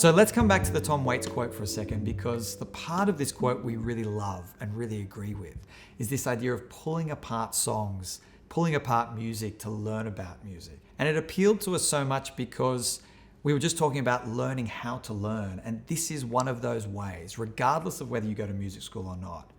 So let's come back to the Tom Waits quote for a second, because the part of this quote we really love and really agree with is this idea of pulling apart songs, pulling apart music to learn about music. And it appealed to us so much because we were just talking about learning how to learn. And this is one of those ways, regardless of whether you go to music school or not,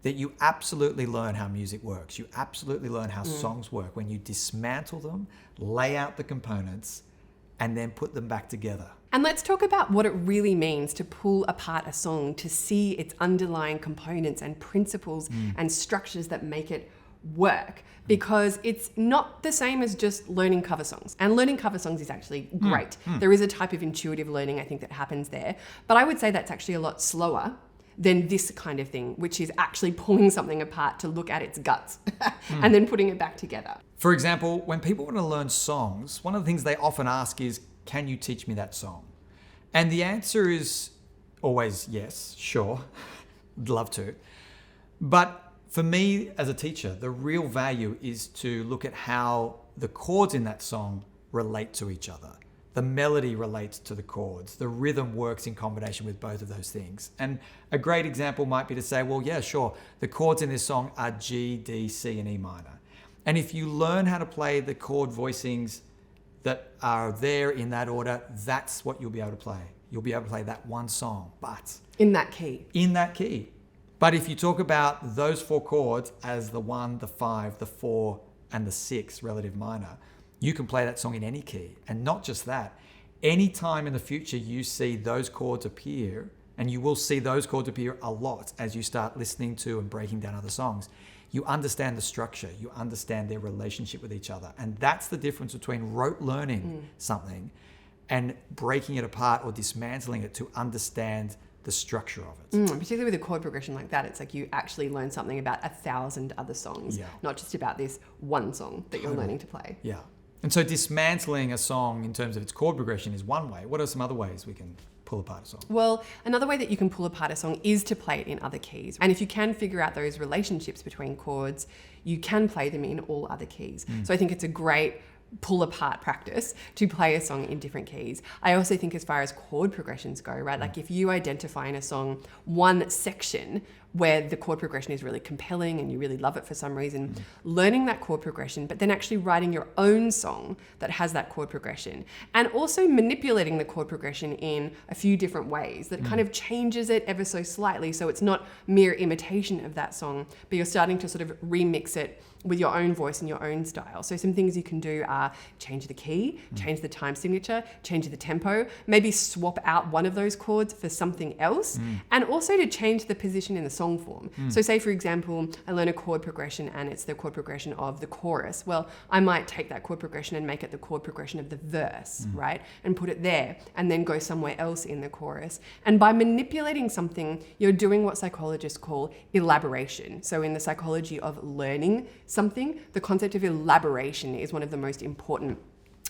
that you absolutely learn how music works. You absolutely learn how songs work when you dismantle them, lay out the components, and then put them back together. And let's talk about what it really means to pull apart a song, to see its underlying components and principles and structures that make it work. Because it's not the same as just learning cover songs. And learning cover songs is actually great. There is a type of intuitive learning, I think, that happens there. But I would say that's actually a lot slower than this kind of thing, which is actually pulling something apart to look at its guts and then putting it back together. For example, when people want to learn songs, one of the things they often ask is, can you teach me that song? And the answer is always yes, sure, I'd love to. But for me as a teacher, the real value is to look at how the chords in that song relate to each other. The melody relates to the chords. The rhythm works in combination with both of those things. And a great example might be to say, well, yeah, sure, the chords in this song are G, D, C, and E minor. And if you learn how to play the chord voicings that are there in that order, that's what you'll be able to play. You'll be able to play that one song, but in that key. In that key. But if you talk about those four chords as the 1, the 5, the 4, and the 6 relative minor, you can play that song in any key. And not just that, any time in the future you see those chords appear, and you will see those chords appear a lot as you start listening to and breaking down other songs, you understand the structure, you understand their relationship with each other. And that's the difference between rote learning something and breaking it apart or dismantling it to understand the structure of it. Particularly with a chord progression like that, it's like you actually learn something about 1,000 other songs, not just about this one song that you're learning to play. Yeah. And so dismantling a song in terms of its chord progression is one way. What are some other ways we can pull apart a song? Well, another way that you can pull apart a song is to play it in other keys. And if you can figure out those relationships between chords, you can play them in all other keys. So I think it's a great pull apart practice to play a song in different keys. I also think as far as chord progressions go, right? Like if you identify in a song one section where the chord progression is really compelling and you really love it for some reason, learning that chord progression, but then actually writing your own song that has that chord progression, and also manipulating the chord progression in a few different ways that kind of changes it ever so slightly, so it's not mere imitation of that song, but you're starting to sort of remix it with your own voice and your own style. So some things you can do are change the key, change the time signature, change the tempo, maybe swap out one of those chords for something else, and also to change the position in the song form. So say, for example, I learn a chord progression and it's the chord progression of the chorus. Well, I might take that chord progression and make it the chord progression of the verse, right? And put it there and then go somewhere else in the chorus. And by manipulating something, you're doing what psychologists call elaboration. So in the psychology of learning something, the concept of elaboration is one of the most important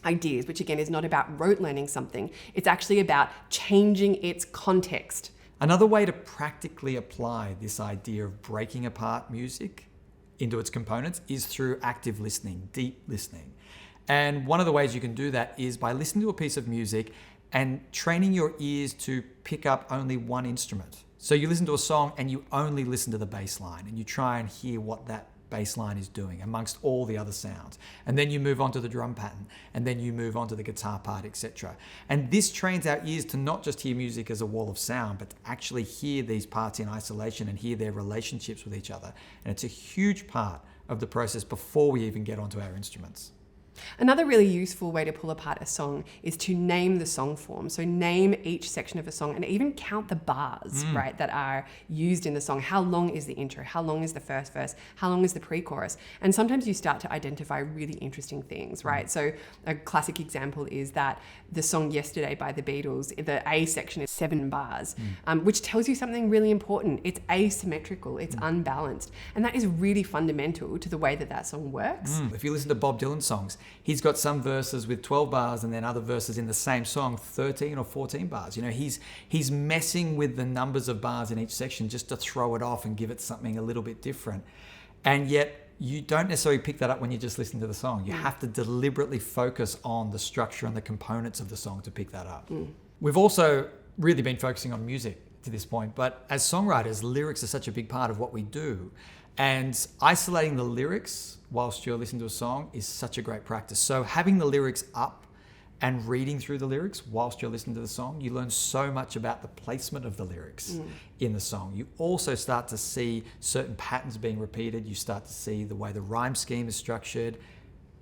ideas, which again is not about rote learning something. It's actually about changing its context. Another way to practically apply this idea of breaking apart music into its components is through active listening, deep listening. And one of the ways you can do that is by listening to a piece of music and training your ears to pick up only one instrument. So you listen to a song and you only listen to the bass line and you try and hear what that bass line is doing amongst all the other sounds. And then you move on to the drum pattern, and then you move on to the guitar part, etc. And this trains our ears to not just hear music as a wall of sound, but to actually hear these parts in isolation and hear their relationships with each other. And it's a huge part of the process before we even get onto our instruments. Another really useful way to pull apart a song is to name the song form. So name each section of a song and even count the bars, right, that are used in the song. How long is the intro? How long is the first verse? How long is the pre-chorus? And sometimes you start to identify really interesting things, right? So a classic example is that the song Yesterday by the Beatles, the A section is 7 bars, which tells you something really important. It's asymmetrical, it's unbalanced. And that is really fundamental to the way that that song works. If you listen to Bob Dylan songs, he's got some verses with 12 bars and then other verses in the same song, 13 or 14 bars. You know, he's messing with the numbers of bars in each section just to throw it off and give it something a little bit different. And yet you don't necessarily pick that up when you just listen to the song. You have to deliberately focus on the structure and the components of the song to pick that up. We've also really been focusing on music to this point, but as songwriters, lyrics are such a big part of what we do. And isolating the lyrics whilst you're listening to a song is such a great practice. So having the lyrics up and reading through the lyrics whilst you're listening to the song, you learn so much about the placement of the lyrics in the song. You also start to see certain patterns being repeated. You start to see the way the rhyme scheme is structured.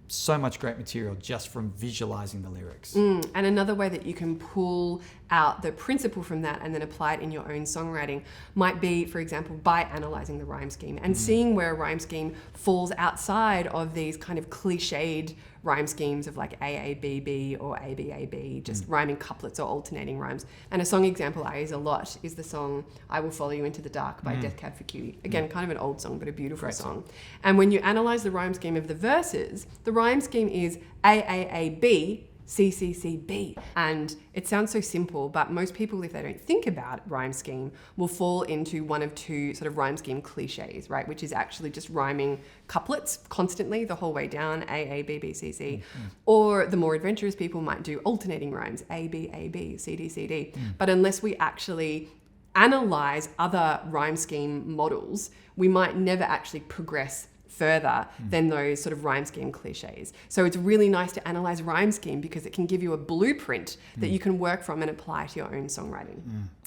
So much great material just from visualizing the lyrics. And another way that you can pull out the principle from that and then apply it in your own songwriting might be, for example, by analyzing the rhyme scheme and seeing where a rhyme scheme falls outside of these kind of cliched rhyme schemes of like AABB or ABAB, just rhyming couplets or alternating rhymes. And a song example I use a lot is the song I Will Follow You Into the Dark by Death Cab for Cutie. Again, kind of an old song, but a beautiful song. And when you analyze the rhyme scheme of the verses, the rhyme scheme is AAAB, CCCB. And it sounds so simple, but most people, if they don't think about rhyme scheme, will fall into one of two sort of rhyme scheme cliches, right? Which is actually just rhyming couplets constantly the whole way down, A, A, B, B, C, C. Or the more adventurous people might do alternating rhymes, A, B, A, B, C, D, C, D. But unless we actually analyze other rhyme scheme models, we might never actually progress further than those sort of rhyme scheme cliches. So it's really nice to analyze rhyme scheme because it can give you a blueprint that you can work from and apply to your own songwriting.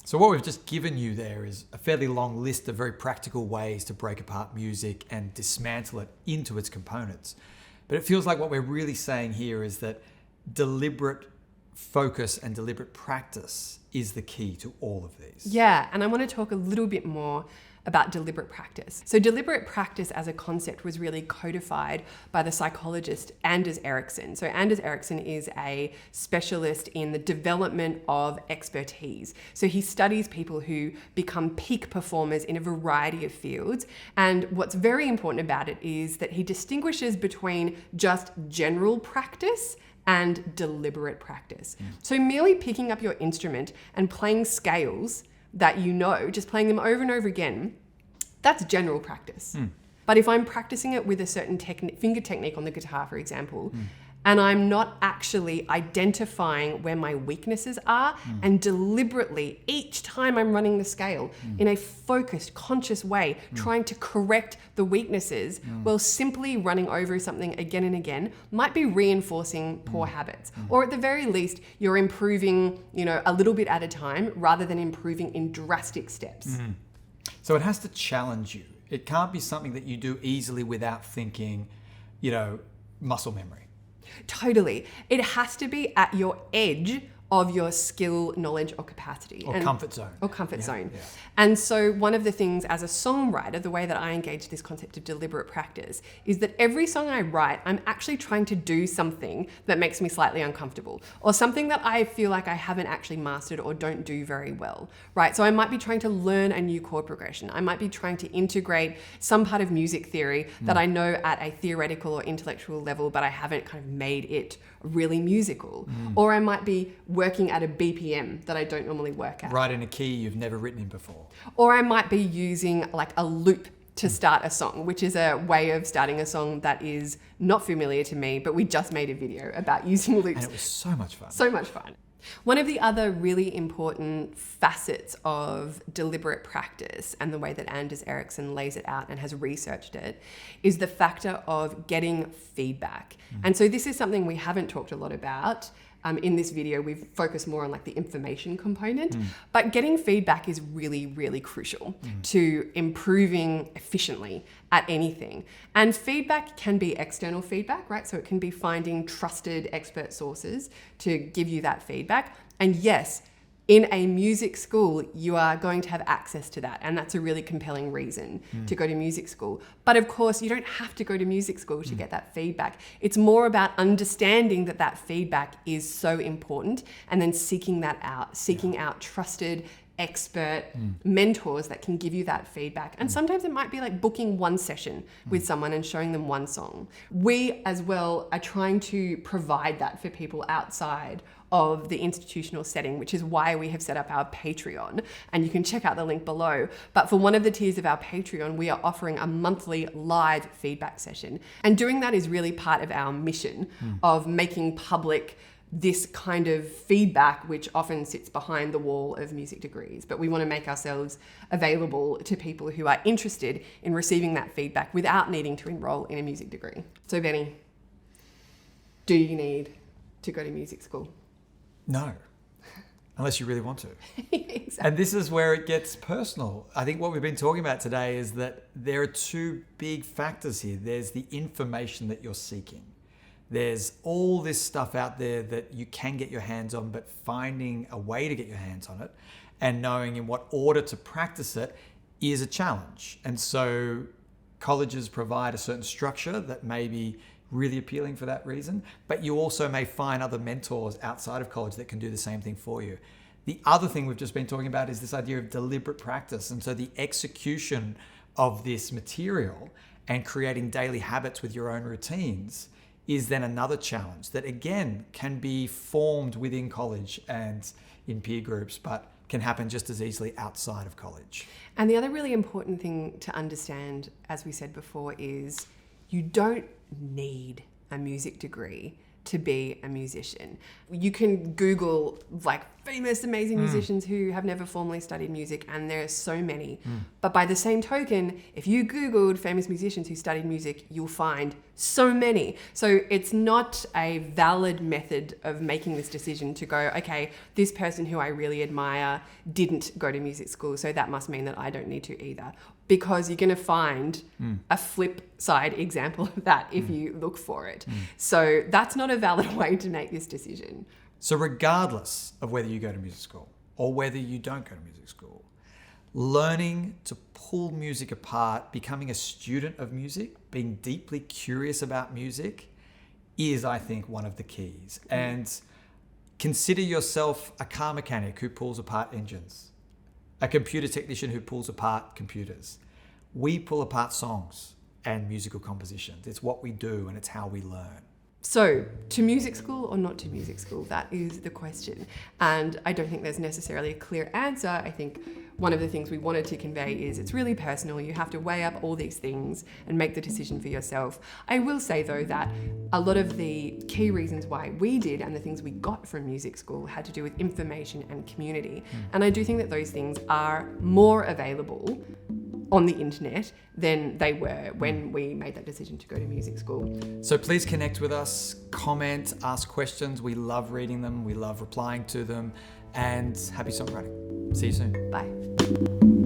So what we've just given you there is a fairly long list of very practical ways to break apart music and dismantle it into its components. But it feels like what we're really saying here is that deliberate focus and deliberate practice is the key to all of these. Yeah, and I want to talk a little bit more about deliberate practice. So deliberate practice as a concept was really codified by the psychologist Anders Ericsson. So Anders Ericsson is a specialist in the development of expertise. So he studies people who become peak performers in a variety of fields. And what's very important about it is that he distinguishes between just general practice and deliberate practice. So merely picking up your instrument and playing scales that you know, just playing them over and over again, that's general practice. But if I'm practicing it with a certain finger technique on the guitar, for example, and I'm not actually identifying where my weaknesses are and deliberately, each time I'm running the scale in a focused, conscious way, trying to correct the weaknesses, well, simply running over something again and again might be reinforcing poor habits. Or at the very least, you're improving, a little bit at a time rather than improving in drastic steps. So it has to challenge you. It can't be something that you do easily without thinking, muscle memory. Totally. It has to be at your edge of your skill, knowledge, or capacity. Or comfort zone. Or comfort zone. Yeah. And so one of the things as a songwriter, the way that I engage this concept of deliberate practice is that every song I write, I'm actually trying to do something that makes me slightly uncomfortable or something that I feel like I haven't actually mastered or don't do very well, right? So I might be trying to learn a new chord progression. I might be trying to integrate some part of music theory that I know at a theoretical or intellectual level, but I haven't kind of made it really musical. Or I might be working at a BPM that I don't normally work at. Right in a key you've never written in before. Or I might be using like a loop to start a song, which is a way of starting a song that is not familiar to me, but we just made a video about using loops. And it was so much fun. So much fun. One of the other really important facets of deliberate practice and the way that Anders Ericsson lays it out and has researched it is the factor of getting feedback. And so this is something we haven't talked a lot about. In this video, we've focused more on like the information component, but getting feedback is really, really crucial to improving efficiently at anything. And feedback can be external feedback, right? So it can be finding trusted expert sources to give you that feedback. And yes, in a music school, you are going to have access to that. And that's a really compelling reason to go to music school. But of course, you don't have to go to music school to get that feedback. It's more about understanding that that feedback is so important and then seeking that out, seeking out trusted expert mentors that can give you that feedback. And sometimes it might be like booking one session with someone and showing them one song. We as well are trying to provide that for people outside of the institutional setting, which is why we have set up our Patreon. And you can check out the link below. But for one of the tiers of our Patreon, we are offering a monthly live feedback session. And doing that is really part of our mission of making public this kind of feedback, which often sits behind the wall of music degrees. But we want to make ourselves available to people who are interested in receiving that feedback without needing to enroll in a music degree. So Benny, do you need to go to music school? No, unless you really want to. Exactly. And this is where it gets personal. I think what we've been talking about today is that there are two big factors here. There's the information that you're seeking. There's all this stuff out there that you can get your hands on, but finding a way to get your hands on it and knowing in what order to practice it is a challenge. And so colleges provide a certain structure that may be really appealing for that reason, but you also may find other mentors outside of college that can do the same thing for you. The other thing we've just been talking about is this idea of deliberate practice. And so the execution of this material and creating daily habits with your own routines is then another challenge that again can be formed within college and in peer groups, but can happen just as easily outside of college. And the other really important thing to understand, as we said before, is you don't need a music degree to be a musician. You can Google like famous, amazing musicians who have never formally studied music, and there are so many. But by the same token, if you Googled famous musicians who studied music, you'll find so many. So it's not a valid method of making this decision to go, okay, this person who I really admire didn't go to music school, so that must mean that I don't need to either. Because you're going to find a flip side example of that if you look for it. So that's not a valid way to make this decision. So regardless of whether you go to music school or whether you don't go to music school, learning to pull music apart, becoming a student of music, being deeply curious about music is, I think, one of the keys. And consider yourself a car mechanic who pulls apart engines, a computer technician who pulls apart computers. We pull apart songs and musical compositions. It's what we do and it's how we learn. So, to music school or not to music school? That is the question. And I don't think there's necessarily a clear answer. I think one of the things we wanted to convey is it's really personal. You have to weigh up all these things and make the decision for yourself. I will say, though, that a lot of the key reasons why we did and the things we got from music school had to do with information and community. And I do think that those things are more available on the internet than they were when we made that decision to go to music school. So please connect with us, comment, ask questions. We love reading them. We love replying to them. And happy songwriting. See you soon. Bye.